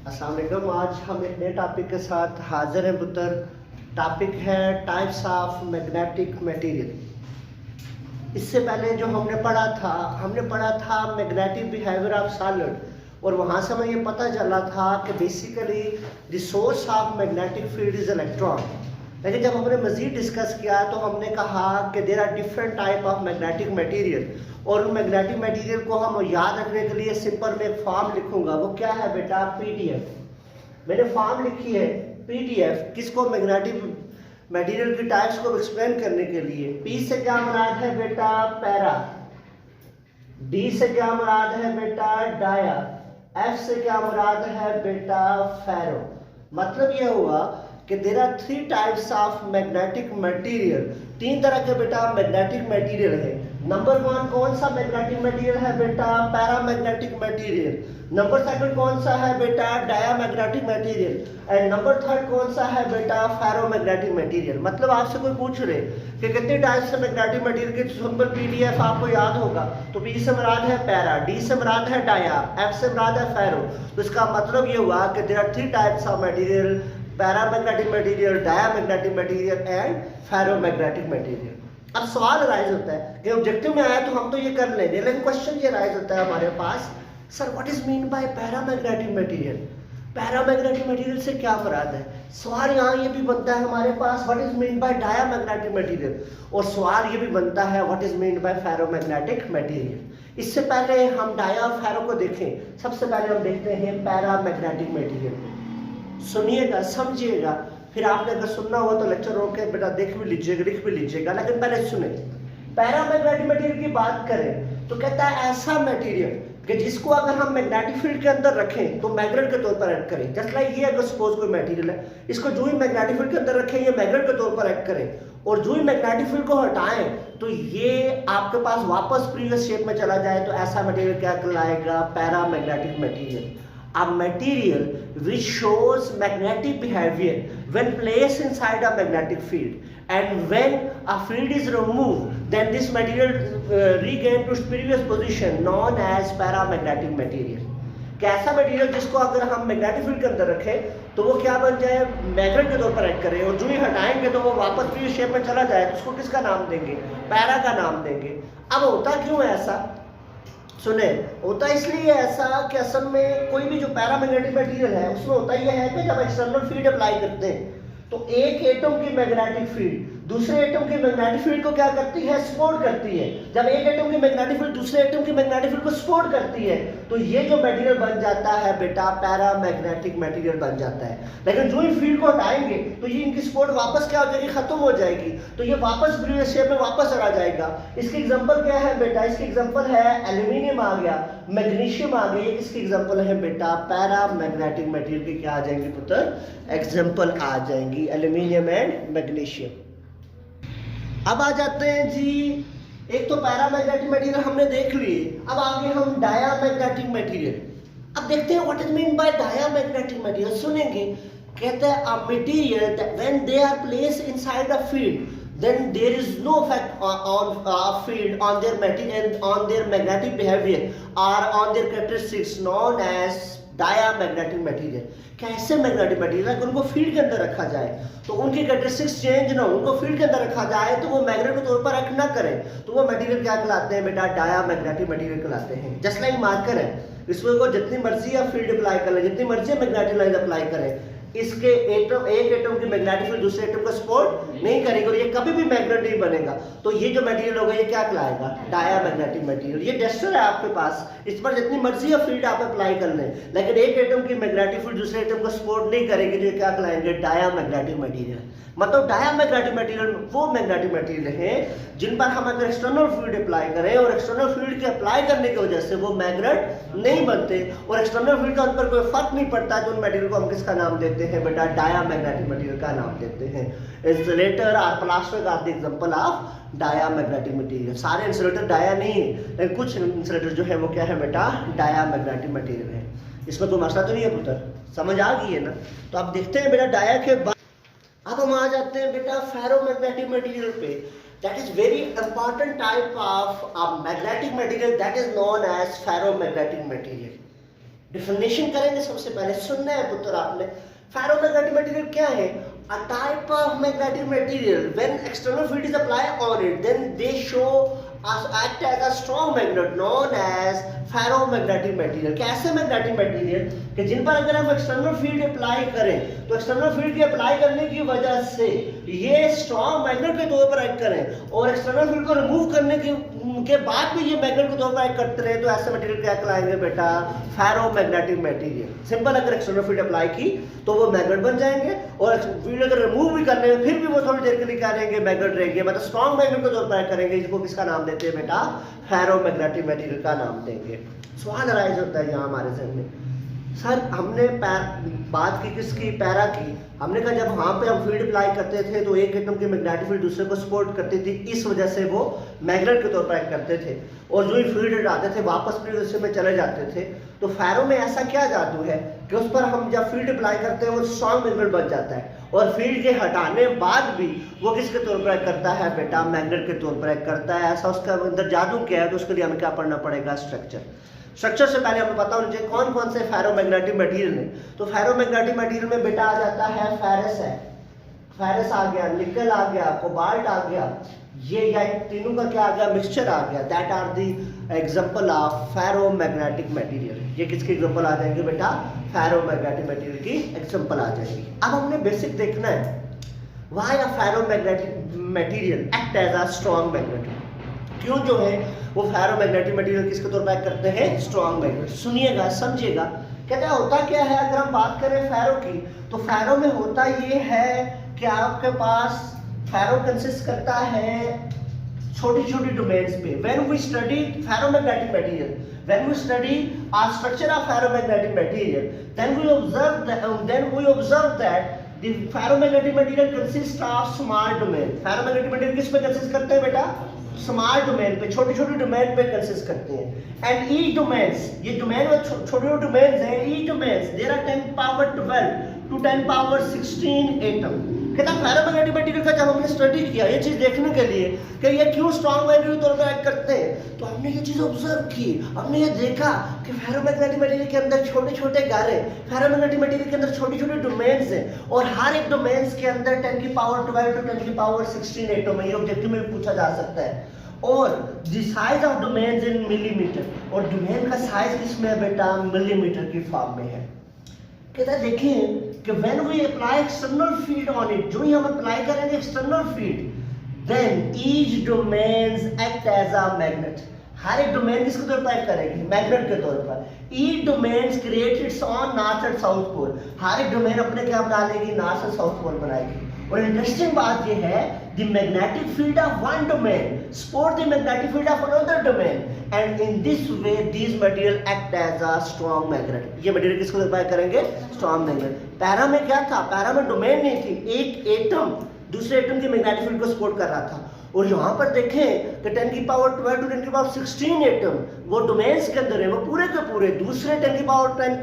अस्सलाम वालेकुम। आज हम एक नए टॉपिक के साथ हाजिर हैं पुत्र। टॉपिक है टाइप्स ऑफ मैग्नेटिक मटेरियल। इससे पहले जो हमने पढ़ा था मैग्नेटिक बिहेवियर ऑफ सॉलिड, और वहाँ से हमें ये पता चला था कि basically the source of magnetic field is electron. लेकिन जब हमने मज़ीद डिस्कस किया तो हमने कहा कि there are different type of magnetic material, और उन मैग्नेटिक मटेरियल को हम याद रखने के लिए सिंपल में एक फॉर्म लिखूंगा। वो क्या है बेटा? पीडीएफ। मैंने फॉर्म लिखी है पीडीएफ, किसको? मैग्नेटिक मटेरियल की टाइप्स को एक्सप्लेन करने के लिए। पी से क्या मुराद है बेटा? पैरा। डी से क्या मुराद है बेटा? डाया। एफ से क्या मुराद है बेटा? फेरो। मतलब यह हुआ कि there are 3 types of magnetic material. 3 तरह के बेटा मैग्नेटिक मटेरियल है। नंबर 1 कौन सा मैग्नेटिक मटेरियल है बेटा? Paramagnetic material. नंबर 2 कौन सा है बेटा? Diamagnetic material. एंड नंबर 3 कौन सा है बेटा? Ferromagnetic material. मतलब आपसे कोई पूछ रहे कि कितने टाइप्स से मैग्नेटिक मटेरियल के सिंपल पीडीएफ आपको याद होगा, तो पी से मुराद है पैरा, डी से मुराद है डाया, एफ से मुराद है फेरो। तो इसका मतलब ये हुआ कि there are 3 types of material: paramagnetic material, diamagnetic material and ferromagnetic material. अब सवाल राइज होता है कि ऑब्जेक्टिव में आया तो हम तो ये कर लेंगे, लेकिन क्वेश्चन ये राइज होता है हमारे पास, sir what is mean by paramagnetic material? Paramagnetic material से क्या मुराद है? सवाल यहाँ ये भी बनता है हमारे पास, what is mean by diamagnetic material, और सवाल ये भी बनता है what is mean by ferromagnetic material. इससे पहले हम डाया और फेरो को देखें। सबसे पहले हम देखते हैं पैरामैग्नेटिक मटेरियल। सुनिएगा, समझिएगा, फिर आपने अगर सुनना हो तो लेक्चर रोक के बेटा देख भी लीजिएगा, लिख भी लीजिएगा, लेकिन पहले सुने। पैरामैग्नेटिक मटेरियल की बात करें तो कहता है ऐसा मटेरियल कि जिसको अगर हम मैग्नेटिक फील्ड के अंदर रखें तो मैग्नेट के तौर पर एक्ट करें। जस्ट लाइक ये अगर सपोज कोई मटेरियल है, इसको जो ही मैग्नेटिक फील्ड के अंदर रखें ये मैग्नेट के तौर पर एक्ट करें, और जो ही मैग्नेटिक फील्ड को हटाएं तो ये आपके पास वापस प्रीवियस शेप में चला जाए, तो ऐसा मटेरियल क्या कहलाएगा? Paramagnetic material. A material which shows magnetic behavior when placed inside a magnetic field, and when a field is removed then this material regain to its previous position, known as paramagnetic material। कैसा material जिसको अगर हम magnetic field के अंदर रखें तो वो क्या बन जाए? मैग्नेट के तौर पर एक्ट करे, और जो ही हटाएंगे तो वो वापस प्रीवियस शेप में चला जाए, तो उसको किसका नाम देंगे? पैरा का नाम देंगे। अब होता क्यों है ऐसा? सुने, होता इसलिए ऐसा कि असल में कोई भी जो पैरामैग्नेटिक मटेरियल है उसमें होता यह है कि जब एक्सटर्नल फील्ड अप्लाई करते हैं तो एक एटम की मैग्नेटिक फील्ड दूसरे एटम की मैग्नेटिक फील्ड को क्या करती है? सपोर्ट करती है। जब एक एटम की मैग्नेटिक फील्ड दूसरे एटम की मैग्नेटिक फील्ड को सपोर्ट करती है तो ये जो मटेरियल बन जाता है बेटा पैरामैग्नेटिक मटेरियल बन जाता है। लेकिन जो ही फील्ड को हटाएंगे तो ये इनकी सपोर्ट वापस क्या हो जाएगी? खत्म हो जाएगी, तो ये वापस प्रीवियस शेप में वापस आ जाएगा। इसकी एग्जांपल क्या है बेटा? इसकी एग्जांपल है एल्यूमिनियम आ गया, मैग्नीशियम आ गया। इसकी एग्जांपल है बेटा पैरामैग्नेटिक मटेरियल की क्या आ जाएंगी पुत्र? एग्जांपल आ जाएंगी, एल्यूमिनियम एंड मैग्नीशियम। अब आ जाते हैं जी, एक तो पैरामैग्नेटिक मटेरियल हमने देख लिए, अब आगे हम डायामैग्नेटिक मटेरियल। अब देखते हैं what is mean by diamagnetic material. सुनेंगे, कहते हैं a material that when they are placed inside a field then there is no effect on field on their material, on their magnetic behavior or on their characteristics, known as diamagnetic material. कैसे magnetic material? अगर उनको field के अंदर रखा जाए तो उनकी characteristics change ना हो, उनको फील्ड के अंदर रखा जाए तो वो मैग्नेट के तौर पर एक्ट ना करें, तो वो मटेरियल क्या कहलाते हैं बेटा? डायामैग्नेटिक मटेरियल कहलाते हैं। जस्ट लाइक मार्कर है, इसमें को जितनी मर्जी आप फील्ड अप्लाई कर लें, जितनी मर्जी मैग्नेटिक लाइन अप्लाई करें, इसके एक एटम की मैग्नेटिक फील्ड दूसरे एटम को सपोर्ट नहीं करेगी और ये कभी भी मैग्नेट नहीं बनेगा। तो ये जो मटेरियल होगा ये क्या कहलाएगा? Diamagnetic material. ये टेस्टर है आपके पास, इस पर जितनी मर्जी फील्ड आप अप्लाई कर लें, लेकिन एक एटम की मैग्नेटिक फील्ड दूसरे एटम को सपोर्ट नहीं करेगी, तो ये क्या कहलाएंगे? Diamagnetic material. मतलब डायामैग्नेटिक मटेरियल वो मैग्नेटिक मटेरियल है जिन पर हम अगर एक्सटर्नल फील्ड अप्लाई करें और एक्सटर्नल फील्ड के अप्लाई करने की वजह से वो मैग्नेट नहीं बनते और एक्सटर्नल फील्ड का उन पर कोई फर्क नहीं पड़ता, तो उन मटेरियल को हम किसका नाम देते हैं बेटा? डायामैग्नेटिक मटेरियल का नाम देते हैं। इंसुलेटर और plastic are the example of diamagnetic material. सारे इंसुलेटर डाया नहीं है, लेकिन कुछ इंसुलेटर जो है वो क्या है बेटा? डायामैग्नेटिक मटेरियल है। इसमें कोई मसला तो नहीं है पुत्र? समझ आ गई है ना? तो आप देखते हैं बेटा डाया के बाद अब हम आ जाते हैं बेटा फेरोमैग्नेटिक मटेरियल पे। That is very important type of magnetic material that is known as ferromagnetic material. Definition करेंगे सबसे पहले, सुनना है पुत्र आपने। फेरोमैग्नेटिक मटेरियल क्या है? A type of magnetic material when external field is applied on it, then they show act as a strong magnet known as ferromagnetic material. कैसे मैग्नेटिक मटेरियल कि जिन पर अगर हम एक्सटर्नल फील्ड अप्लाई करें तो external field के apply करने की वजह से ये स्ट्रॉन्ग मैग्नेट के तौर पर एक्ट करें, और एक्सटर्नल फील्ड को रिमूव करने के बाद भी ये मैग्नेट के तौर पर एक्ट करते रहे, तो ऐसे मटेरियल क्या कहलाएंगे बेटा? Ferromagnetic material. सिंपल, अगर एक्सटर्नल फील्ड अप्लाई की तो वो मैग्नेट बन जाएंगे, और फील्ड अगर रिमूव भी करने फिर भी वो थोड़ी देर के लिए क्या रहेंगे? मैग्नेट रहेंगे, मतलब स्ट्रॉन्ग मैग्नेट के तौर पर एक्ट करेंगे। इसको किसका नाम देते हैं बेटा? फेरोमैग्नेटिक मटेरियल का नाम देंगे। सवाल अराइज होता है यहाँ हमारे सामने, सर हमने बात की किसकी? पैरा की। हमने कहा जब वहाँ पे हम फील्ड अप्लाई करते थे तो एक एटम की मैग्नेटिक फील्ड दूसरे को सपोर्ट करती थी, इस वजह से वो मैग्नेट के तौर पर एक्ट करते थे, और जो ही फील्ड हटाते थे वापस भी दूसरे में चले जाते थे। तो फेरो में ऐसा क्या जादू है कि उस पर हम जब फील्ड अप्लाई करते हैं वो स्ट्रॉन्ग मैग्नेट बन जाता है, और फील्ड के हटाने बाद भी वो किसके तौर पर एक्ट करता है बेटा? मैग्नेट के तौर पर एक्ट करता है। ऐसा उसका अंदर जादू क्या है? तो उसके लिए हमें क्या पढ़ना पड़ेगा? स्ट्रक्चर से पहले हमें पता होना चाहिए कौन कौन से फेरोमैग्नेटिक मटेरियल है। तो फेरोमैग्नेटिक मटेरियल में बेटा आ जाता है फेरस है, फेरस आ गया, निकल आ गया, कोबाल्ट आ गया, ये या तीनों का क्या आ गया? मिक्सचर आ गया। That are the example of ferromagnetic material. ये किसके एग्जांपल आ जाएंगे बेटा? फेरोमैग्नेटिक मटेरियल की एग्जांपल आ जाएगी। अब हमने बेसिक देखना है why a ferromagnetic material act as a strong magnet. क्यों जो है वो फेरोमैग्नेटिक मटेरियल किसके तौर पर एक्ट करते हैं? Strong magnet. सुनिएगा, समझिएगा। कहते हैं होता क्या है, अगर हम बात करें फेरो की, तो फेरो में होता ये है कि आपके पास फेरो कंसिस्ट करता है छोटी छोटी डोमेन्स पे। When we study ferromagnetic material, when we study a structure of ferromagnetic material, then we observe that the ferromagnetic material consists of small domain। Ferromagnetic material किस पे कंसिस्ट करते हैं बेटा? स्मॉल डोमेन पे, छोटी छोटी डोमेन पे कंसिस्ट करते हैं। एंड ईच डोमेन्स, ये डोमेन में छोटे छोटे डोमेन्स हैं, each domains there are 10 power 12 to 10 power 16 atom. कहता है फेरोमैग्नेटिक मटेरियल का जब हमने स्टडी किया ये चीज देखने के लिए कि ये क्यों स्ट्रॉन्ग मैग्नेट के तौर पर एक्ट करते हैं, तो हमने ये चीज ऑब्जर्व की। हमने ये देखा कि फेरोमैग्नेटिक मटेरियल के अंदर छोटे छोटे गारे, फेरोमैग्नेटिक मटेरियल के अंदर छोटी छोटी डोमेन्स हैं, और हर एक डोमेन्स के अंदर 10 की पावर 12 टू 10 की पावर 16 एटम है। ये ऑब्जेक्टिव में भी पूछा जा सकता है। और the size of domains in millimetre, और डोमेन का साइज किसमें है बेटा? मिलीमीटर की फॉर्म में है। कहता है देखिए कि when we apply external field on it, जो ही हम अप्लाई करेंगे external field, then each domains act as a magnet. हर एक डोमेन किसके तौर पर एक्ट करेगी? मैग्नेट के तौर पर। Each domains create its own north and south pole. हर एक डोमेन अपने क्या बना लेगी? नॉर्थ एंड साउथ पोल बनाएगी। और इंटरेस्टिंग बात ये है, the magnetic field of one domain support the magnetic field of another domain, and in this way these material act as a strong magnet। ये मटेरियल किसको अप्लाई करेंगे? Strong magnet. पैरा में क्या था? पैरा में डोमेन नहीं थी, एक एटम दूसरे एटम की मैग्नेटिक फील्ड को सपोर्ट कर रहा था। और यहाँ पर देखें कि 10 की पावर 12 टू 10 की पावर 16 एटम वो डोमेन्स के अंदर है, वो पूरे के पूरे दूसरे 10 की पावर 10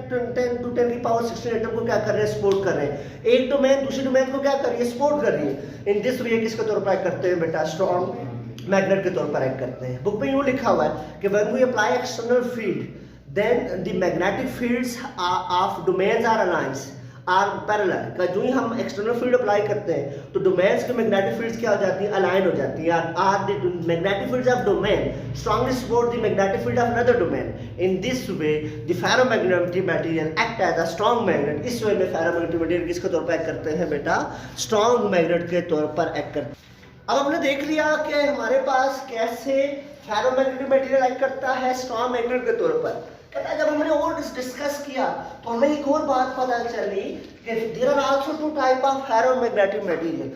टू 10 की पावर 16 एटम को क्या कर रहे हैं? सपोर्ट कर रहे हैं। एक डोमेन दूसरी डोमेन को क्या कर रही है? सपोर्ट कर रही है। इन दिस वे किसके तौर पर एक्ट करते हैं बेटा? स्ट्रॉन्ग मैग्नेट के तौर पर एक्ट करते हैं। बुक में यूँ लिखा हुआ है कि when we apply external field then the magnetic fields of domains are aligns or parallel. का जो ही हम एक्सटर्नल फील्ड अप्लाई करते हैं तो डोमेन्स के मैग्नेटिक फील्ड्स क्या हो जाती है? अलाइन हो जाती है। Or the magnetic fields of domain strongly support the magnetic field of another domain. In this way the ferromagnetic material act as a strong magnet. इस वे में फेरोमैग्नेटिक मटेरियल किसके तौर पर एक्ट करते हैं बेटा? स्ट्रॉन्ग मैग्नेट के तौर पर एक्ट करते हैं। अब हमने देख लिया कि हमारे पास कैसे फेरोमैग्नेटिक मटेरियल एक्ट करता है स्ट्रॉन्ग मैग्नेट के तौर पर। कहता है जब हमने और डिस्कस किया तो हमें एक और बात पता चली कि there are also two type of ferromagnetic material.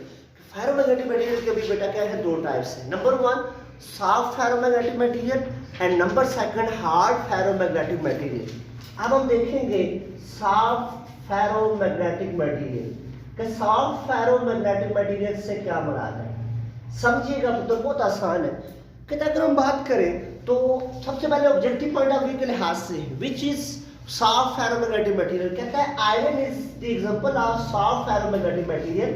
Ferromagnetic material के भी बेटा क्या है? दो टाइप्स हैं। Number 1 soft ferromagnetic material and number 2 hard ferromagnetic material. अब हम देखेंगे सॉफ्ट फेरोमैग्नेटिक मटेरियल कि सॉफ्ट फेरोमैग्नेटिक मटेरियल से क्या मुराद है। समझिएगा तो बहुत आसान है। कहता अगर हम बात करें तो सबसे पहले ऑब्जेक्टिव पॉइंट ऑफ व्यू के लिहाज से which is soft ferromagnetic material. कहता है iron is the example of soft ferromagnetic material.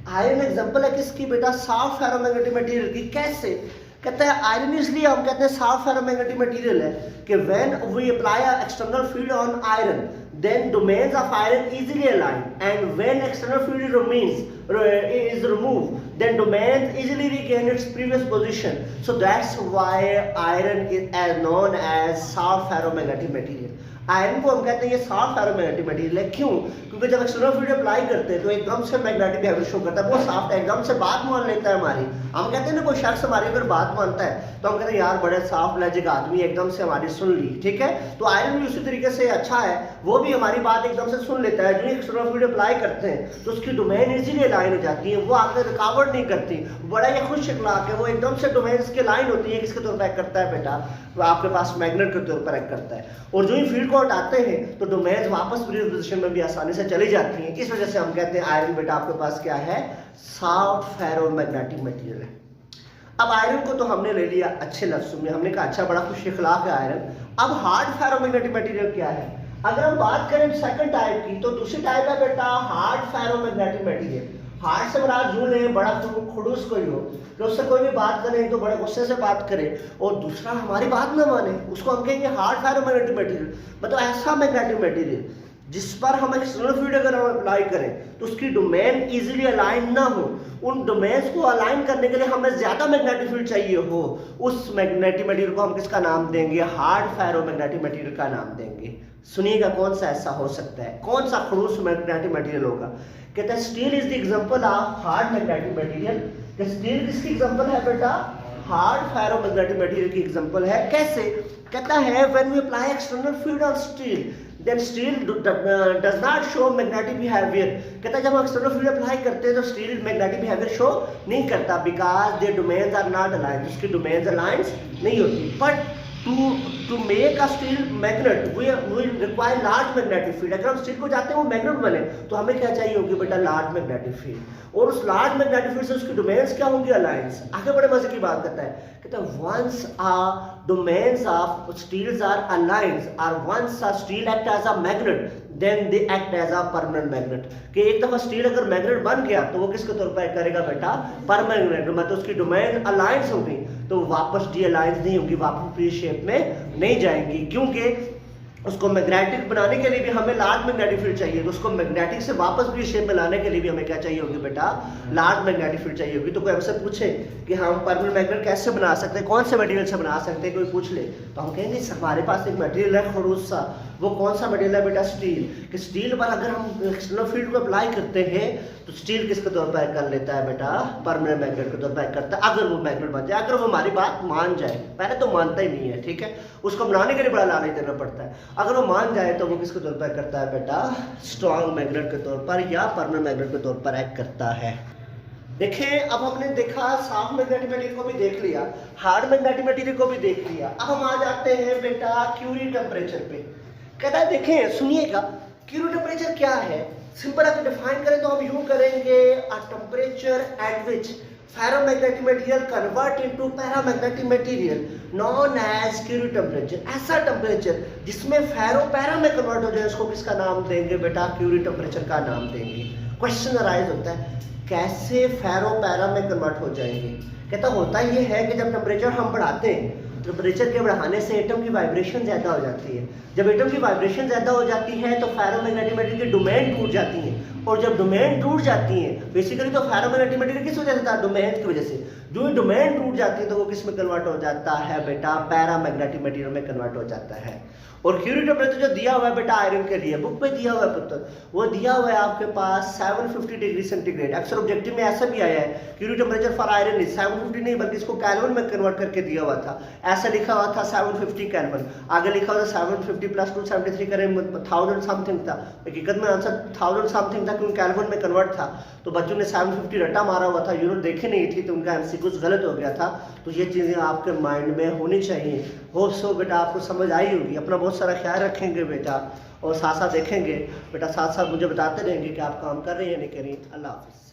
Iron example है किसकी बेटा? सॉफ्ट फेरोमैग्नेटिक मटेरियल की। कैसे? कहते हैं आयरन इसलिए हम कहते हैं सॉफ्ट फेरोमैग्नेटिक मटेरियल है कि when we apply a external field on iron then domains of iron easily align, and when external field is removed then domains easily regain its previous position. So that's why iron is as known as soft ferromagnetic material. Iron को हम कहते हैं ये soft ferromagnetic material है। क्यों? क्योंकि जब external field apply करते हैं तो एकदम से मैग्नेटिक बिहेवियर शो करता है, वो सॉफ्ट है, एकदम से बात मान लेता है हमारी। हम कहते हैं ना कोई शख्स हमारी अगर बात मानता है तो हम कहते हैं यार बड़े सॉफ्ट लॉजिक आदमी एकदम से हमारी सुन ली, ठीक है। तो आयरन भी उसी तरीके से अच्छा है, वो भी हमारी बात एकदम से सुन लेता है। जो एक्सटर्नल फील्ड अप्लाई करते हैं तो उसकी डोमेन इजीली अलाइन हो जाती है, वो आगे रुकावट नहीं करती, बड़ा ये खुश इखलाक है, वो एकदम से डोमेन्स की लाइन होती है। किसके तौर पर एक्ट करता है बेटा? वो आपके पास मैग्नेट के तौर पर एक्ट करता है। और जो ही फील्ड को हटाते हैं तो डोमेन्स वापस प्रीवियस पोजीशन में भी आसानी से चली जाती हैं। इस वजह से हम कहते हैं आयरन बेटा आपके पास क्या है? सॉफ्ट फेरोमैग्नेटिक मटेरियल है। अब आयरन को तो हमने ले लिया अच्छे लफ्जों में, हमने कहा अच्छा बड़ा खुश इखलाक है आयरन। अब हार्ड फेरोमैग्नेटिक मटेरियल क्या है? अगर हम बात करें सेकंड टाइप की तो दूसरी टाइप है बेटा हार्ड फेरोमैग्नेटिक मटेरियल। हार्ड से बड़ा जूल है, बड़ा खड़ूस कोई हो कि उससे कोई भी बात करे तो बड़े गुस्से से बात करे और दूसरा हमारी बात ना माने, उसको हम कहेंगे हार्ड फेरोमैग्नेटिक मटेरियल। मतलब ऐसा मैग्नेटिक मटेरियल जिस पर हम एक्सटर्नल फील्ड अगर हम अप्लाई करें तो उसकी डोमेन इजीली अलाइन ना हो, उन डोमेन्स को अलाइन करने के लिए हमें ज्यादा मैग्नेटिक फील्ड चाहिए हो, उस मैग्नेटिक मटेरियल को हम किसका नाम देंगे? हार्ड फेरोमैग्नेटिक मटेरियल का नाम देंगे। सुनिएगा कौन सा ऐसा हो सकता है, कौन सा खड़ूस मैग्नेटिक मटेरियल होगा। कहता है steel is the example of hard magnetic material. Steel किसकी एग्जांपल है बेटा? हार्ड फेरोमैग्नेटिक मटेरियल की एग्जांपल है। कैसे? कहता है when we apply external field on steel then steel does not show magnetic behavior। कहता है जब हम एक्सटर्नल फील्ड अप्लाई करते हैं तो स्टील मैग्नेटिक बिहेवियर शो नहीं करता, because there domains are not aligned, उसकी डोमेन्स अलाइन नहीं होती। But to make a steel magnet we require large magnetic field। अगर हम स्टील को चाहते हैं वो मैग्नेट बने तो हमें क्या चाहिए होगी बेटा? Large magnetic field. और उस लार्ज मैग्नेटिक फील्ड से उसकी डोमेन्स क्या होंगी? अलाइंस। आगे बड़े मजे की बात करता है, कहता है once a domains of steels are aligned or once a steel act as a magnet then they act as a permanent magnet। कि एक दफा स्टील अगर मैग्नेट बन गया तो वो किसके तौर पर एक्ट करेगा बेटा? Permanent magnet. मतलब उसकी डोमेन अलाइंस होगी तो वापस डी अलाइंस नहीं होगी, वापस फ्री शेप में नहीं जाएंगी, क्योंकि उसको मैग्नेटिक बनाने के लिए भी हमें लार्ज मैग्नेटिक फील्ड चाहिए। तो उसको मैग्नेटिक से वापस फ्री शेप में लाने के लिए भी हमें क्या चाहिए होगी बेटा? लार्ज मैग्नेटिक फील्ड चाहिए होगी। तो कोई हमसे पूछे कि हम परमानेंट मैग्नेट कैसे बना सकते हैं, कौन से मटेरियल से बना सकते हैं, कोई पूछ ले तो हम कहेंगे हमारे पास एक मटेरियल है खड़ूस सा। वो कौन सा मटेरियल है बेटा? स्टील। कि स्टील पर अगर हम एक्सटर्नल फील्ड को अप्लाई करते हैं तो स्टील किसके तौर पर कर लेता है बेटा? परमानेंट मैग्नेट के तौर पर करता है, अगर वो मैग्नेट बन जाए, अगर वो हमारी बात मान जाए। पहले तो मानता ही नहीं है, ठीक है, उसको बनाने के लिए बड़ा लालच देना पड़ता है। अगर वो मान जाए तो वो किसके तौर पर करता है बेटा? स्ट्रॉन्ग मैग्नेट के तौर पर या परमानेंट मैग्नेट के तौर पर एक्ट करता है। देखें अब हमने देखा सॉफ्ट मैग्नेटिक मटेरियल को भी देख लिया, हार्ड मैग्नेटिक मटेरियल को भी देख लिया। अब हम आ जाते हैं बेटा क्यूरी टेम्परेचर पे। कहता है देखें सुनिएगा क्यूरी टेम्परेचर क्या है? सिंपल अगर डिफाइन करें तो हम यूं करेंगे a temperature at which ferromagnetic material convert into paramagnetic material known as Curie temperature. ऐसा टेम्परेचर जिसमें फेरो पैरा में कन्वर्ट हो जाए उसको किसका नाम देंगे बेटा? क्यूरी टेम्परेचर का नाम देंगे। क्वेश्चन अराइज होता है कैसे फेरो पैरा में कन्वर्ट हो जाएंगे? कहता होता ये है कि जब टेम्परेचर हम बढ़ाते हैं, टेम्परेचर के बढ़ाने से एटम की वाइब्रेशन ज़्यादा हो जाती है। जब एटम की वाइब्रेशन ज़्यादा हो जाती है तो फेरोमैग्नेटिक मटेरियल की डोमेन टूट जाती है, और जब डोमेन टूट जाती है बेसिकली तो फेरोमैग्नेटिक मटेरियल किस वजह से था? डोमेन की वजह से। जो डोमेन टूट जाती है तो वो किस में कन्वर्ट हो जाता है बेटा? पैरामैग्नेटिक मटेरियल में कन्वर्ट हो जाता है। और क्यूरी टेम्परेचर जो दिया हुआ है बेटा आयरन के लिए बुक पे दिया हुआ है पुत्र, वो दिया हुआ है आपके पास 750 डिग्री सेंटीग्रेड। अक्सर ऑब्जेक्टिव में ऐसा भी आया है Curie temperature for iron is 750 नहीं बल्कि इसको केल्विन में कन्वर्ट करके दिया हुआ था। ऐसा लिखा हुआ था 750 केल्विन, आगे लिखा हुआ था 750 प्लस 273 करें 1000 समथिंग था। हकीकत में आंसर 1000 समथिंग था क्योंकि केल्विन में कन्वर्ट था। तो बच्चों ने 750 रटा मारा हुआ था, यूनिट देखी नहीं थी तो उनका एमसीक्यू गलत हो गया था। तो ये चीज़ें आपके माइंड में होनी चाहिए। होप सो बेटा आपको समझ आई होगी। अपना बहुत सारा ख्याल रखेंगे बेटा और साथ साथ देखेंगे बेटा, साथ साथ मुझे बताते रहेंगे कि आप काम कर रहे हैं या नहीं कर रही। अल्लाह हाफिज़।